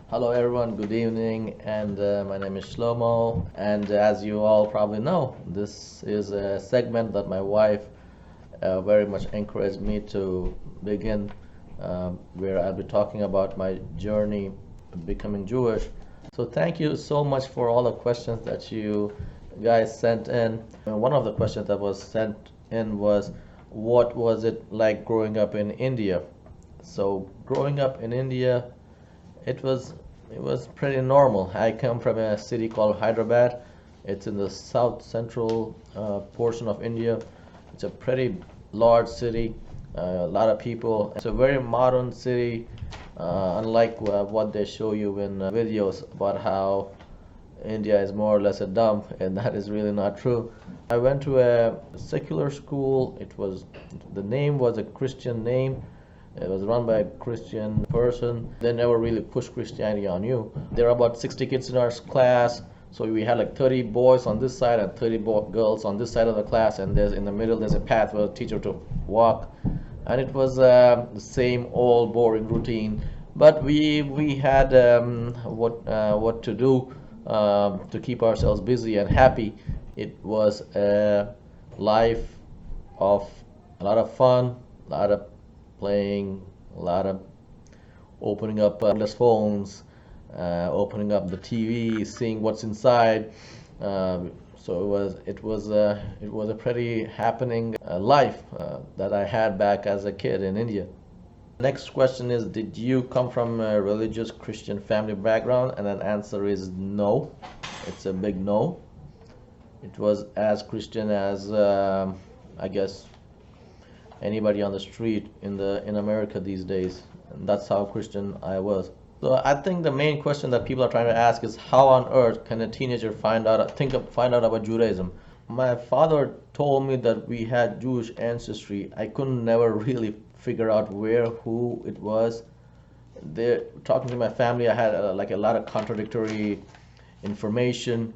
Hello everyone, good evening, and my name is Shlomo, and as you all probably know, this is a segment that my wife very much encouraged me to begin, where I'll be talking about my journey becoming Jewish. So thank you so much for all the questions that you guys sent in. And one of the questions that was sent in was, what was it like growing up in India? So growing up in India, it was it was pretty normal. I come from a city called Hyderabad. It's in the south central portion of India. It's a pretty large city, a lot of people. It's a very modern city, unlike what they show you in videos about how India is more or less a dump, and that is really not true. I went to a secular school. The name was a Christian name. It was run by a Christian person. They never really pushed Christianity on you. There were about 60 kids in our class, so we had like 30 boys on this side and 30 girls on this side of the class, and in the middle there's a path for the teacher to walk, and it was the same old boring routine. But we had what to do to keep ourselves busy and happy. It was a life of a lot of fun, a lot of playing, a lot of opening up wireless phones, opening up the TV, seeing what's inside. So it was a pretty happening life that I had back as a kid in India. Next question is, did you come from a religious Christian family background? And an answer is no. It's a big no. It was as Christian as I guess anybody on the street in America these days. And that's how Christian I was. So I think the main question that people are trying to ask is, how on earth can a teenager find out about Judaism? My father told me that we had Jewish ancestry. I couldn't never really figure out who it was. Talking to my family, I had like a lot of contradictory information.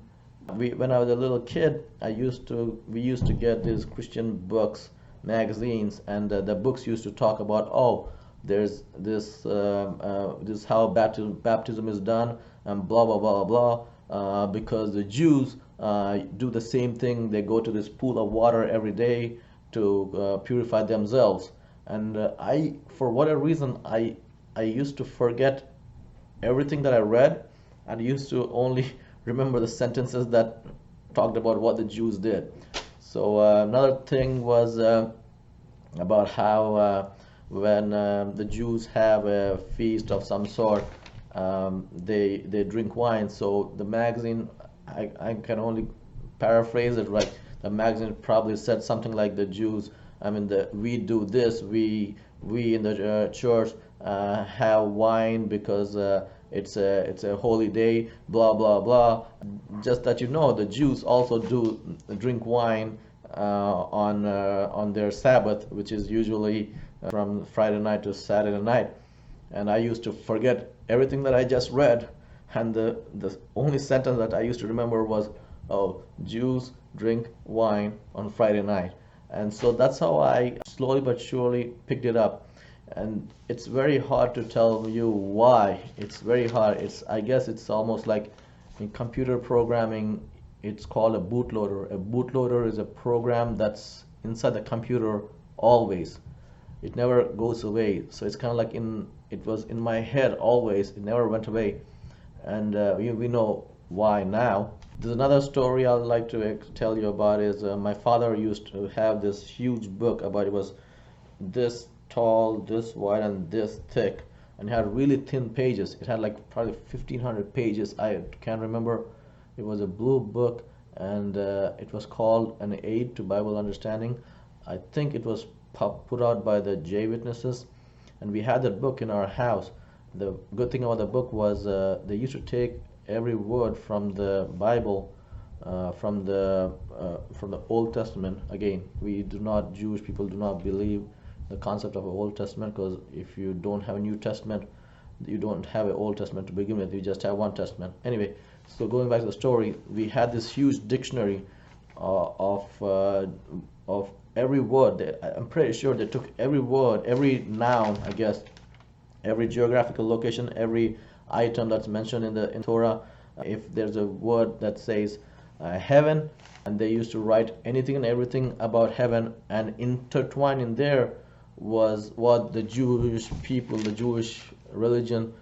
When I was a little kid, we used to get these Christian books, magazines, and the books used to talk about, there's this how baptism is done, and blah blah blah blah, because the Jews do the same thing. They go to this pool of water every day to purify themselves. And for whatever reason, I used to forget everything that I read, and used to only remember the sentences that talked about what the Jews did. So another thing was about how when the Jews have a feast of some sort, they drink wine. So the magazine, I can only paraphrase it right. The magazine probably said something like, the Jews, we do this, we in the church have wine because it's a holy day, blah blah blah. Just that you know, the Jews also do drink wine on their Sabbath, which is usually from Friday night to Saturday night. And I used to forget everything that I just read, and the only sentence that I used to remember was, oh, Jews drink wine on Friday night. And so that's how I slowly but surely picked it up. And it's very hard to tell you why. It's very hard. I guess it's almost like in computer programming, it's called a bootloader. A bootloader is a program that's inside the computer always. It never goes away. So it's kind of like it was in my head always. It never went away. And we know why now. There's another story I'd like to tell you about is my father used to have this huge book about, it was this tall, this wide, and this thick, and it had really thin pages. It had like probably 1,500 pages. I can't remember. It was a blue book, and it was called An Aid to Bible Understanding. I think it was put out by the J Witnesses, and we had that book in our house. The good thing about the book was they used to take every word from the Bible, from the Old Testament. Again, Jewish people do not believe the concept of an Old Testament, because if you don't have a New Testament, you don't have an Old Testament to begin with. You just have one Testament. Anyway, so going back to the story, we had this huge dictionary of every word. I'm pretty sure they took every word, every noun, I guess, every geographical location, every item that's mentioned in the Torah. If there's a word that says heaven, and they used to write anything and everything about heaven, and intertwined in there was what the Jewish people, the Jewish religion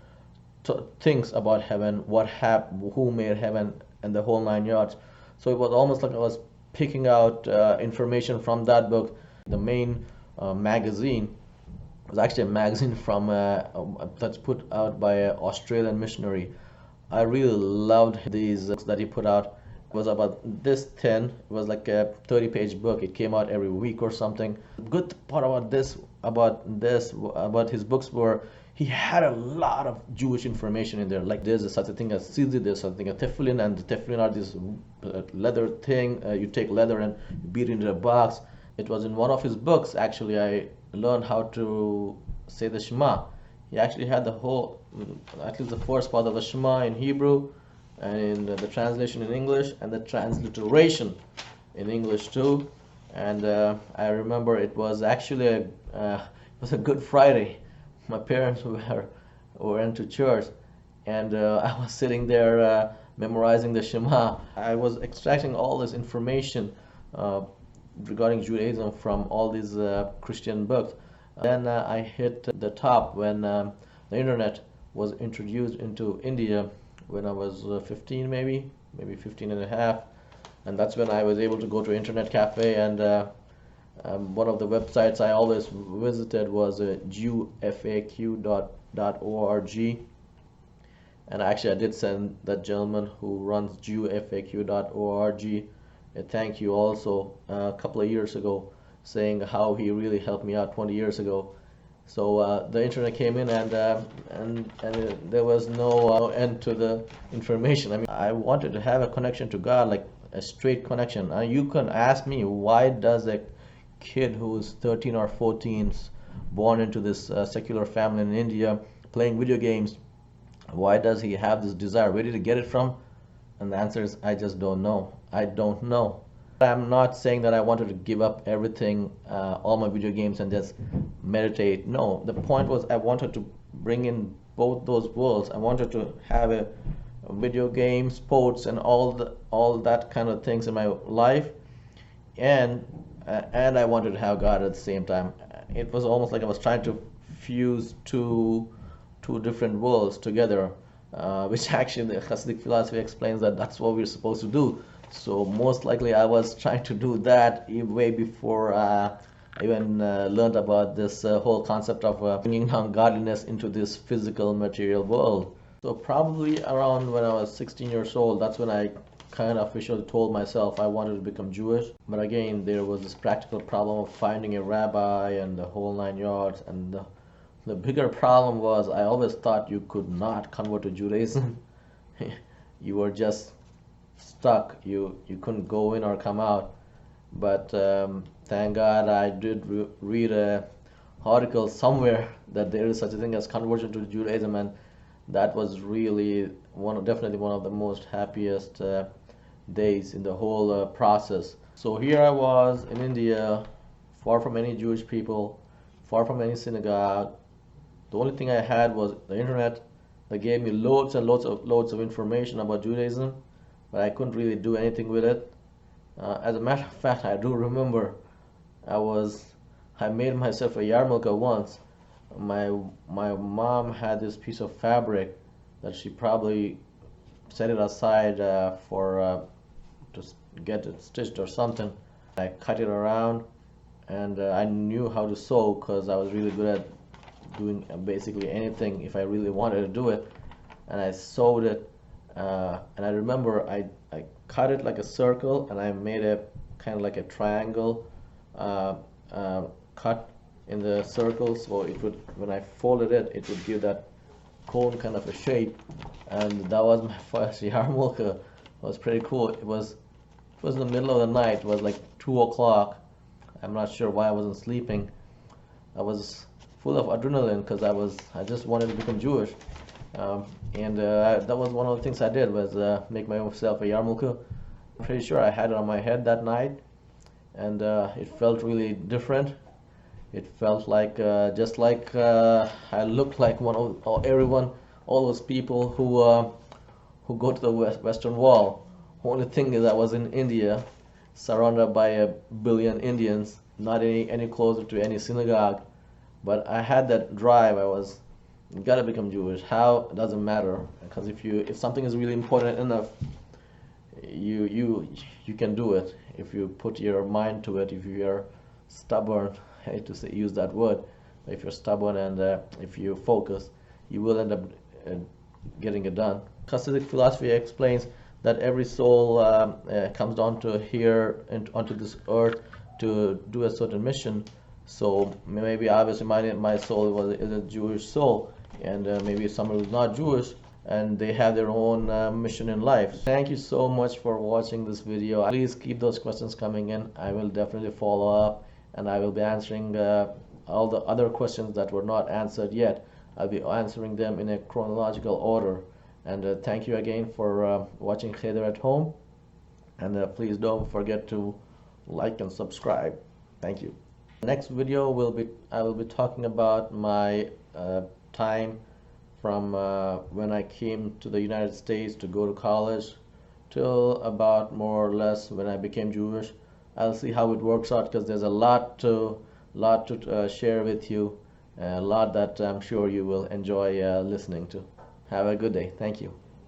thinks about heaven, who made heaven, and the whole 9 yards. So it was almost like I was picking out information from that book. The main magazine was actually a magazine from that's put out by an Australian missionary. I really loved these books that he put out. It was about this thin. It was like a 30-page book. It came out every week or something. The good part about his books were he had a lot of Jewish information in there. Like there's such a thing as tzitzit, there's something as tefillin, and the tefillin are this leather thing. You take leather and beat it into a box. It was in one of his books, actually, I learned how to say the Shema. He actually had the whole, at least the first part of the Shema in Hebrew, and in the translation in English, and the transliteration in English too. And I remember it was actually it was a Good Friday. My parents were into church, and I was sitting there memorizing the Shema. I was extracting all this information regarding Judaism from all these Christian books. Then I hit the top when the internet was introduced into India when I was 15, maybe 15 and a half. And that's when I was able to go to internet cafe, and one of the websites I always visited was jewfaq.org. And actually I did send that gentleman who runs jewfaq.org a thank you also a couple of years ago, saying how he really helped me out 20 years ago. So the internet came in, and there was no end to the information. I mean, I wanted to have a connection to God, like a straight connection. You can ask me, why does a kid who's 13 or 14, born into this secular family in India, playing video games, why does he have this desire? Where did he get it from? And the answer is, I just don't know. I don't know. I'm not saying that I wanted to give up everything, all my video games, and just meditate. No, the point was I wanted to bring in both those worlds. I wanted to have a video game, sports, and all that kind of things in my life, and I wanted to have God at the same time. It was almost like I was trying to fuse two different worlds together, which actually the Hasidic philosophy explains that that's what we're supposed to do. So most likely I was trying to do that way before I even learned about this whole concept of bringing down godliness into this physical material world. So probably around when I was 16 years old, that's when I kind of officially told myself I wanted to become Jewish. But again, there was this practical problem of finding a rabbi and the whole 9 yards. And the bigger problem was I always thought you could not convert to Judaism. You were just stuck. You couldn't go in or come out. But thank God I did read a article somewhere that there is such a thing as conversion to Judaism, and that was really definitely one of the most happiest days in the whole process. So here I was in India, far from any Jewish people, far from any synagogue. The only thing I had was the internet that gave me loads and loads of information about Judaism, but I couldn't really do anything with it. As a matter of fact, I do remember I made myself a yarmulke once. My mom had this piece of fabric that she probably set it aside to get it stitched or something. I cut it around, and I knew how to sew because I was really good at doing basically anything if I really wanted to do it. And I sewed it, and I remember I cut it like a circle, and I made a kind of like a triangle cut in the circle, so it would, when I folded it, it would give that cone kind of a shape. And that was my first yarmulke. It was pretty cool. It was in the middle of the night. It was like 2 o'clock. I'm not sure why I wasn't sleeping. I was full of adrenaline because I just wanted to become Jewish. That was one of the things I did, was make myself a yarmulke. I'm pretty sure I had it on my head that night, and it felt really different. It felt like just like I looked like everyone all those people who go to the Western Wall. Only thing is I was in India, surrounded by a billion Indians, not any closer to any synagogue. But I had that drive. I was, you gotta become Jewish. How? It doesn't matter, because if something is really important enough, you can do it. If you put your mind to it, if you're stubborn, I hate to say use that word, but if you're stubborn and if you focus, you will end up getting it done. Hasidic philosophy explains that every soul comes down to here and onto this earth to do a certain mission. So maybe obviously my soul is a Jewish soul, and maybe someone who's not Jewish and they have their own mission in life. Thank you so much for watching this video. Please keep those questions coming in. I will definitely follow up, and I will be answering all the other questions that were not answered yet. I'll be answering them in a chronological order. And thank you again for watching Cheder at home. And please don't forget to like and subscribe. Thank you. Next video I will be talking about my time from when I came to the United States to go to college till about more or less when I became Jewish. I'll see how it works out, because there's a lot to share with you, a lot that I'm sure you will enjoy listening to. Have a good day. Thank you.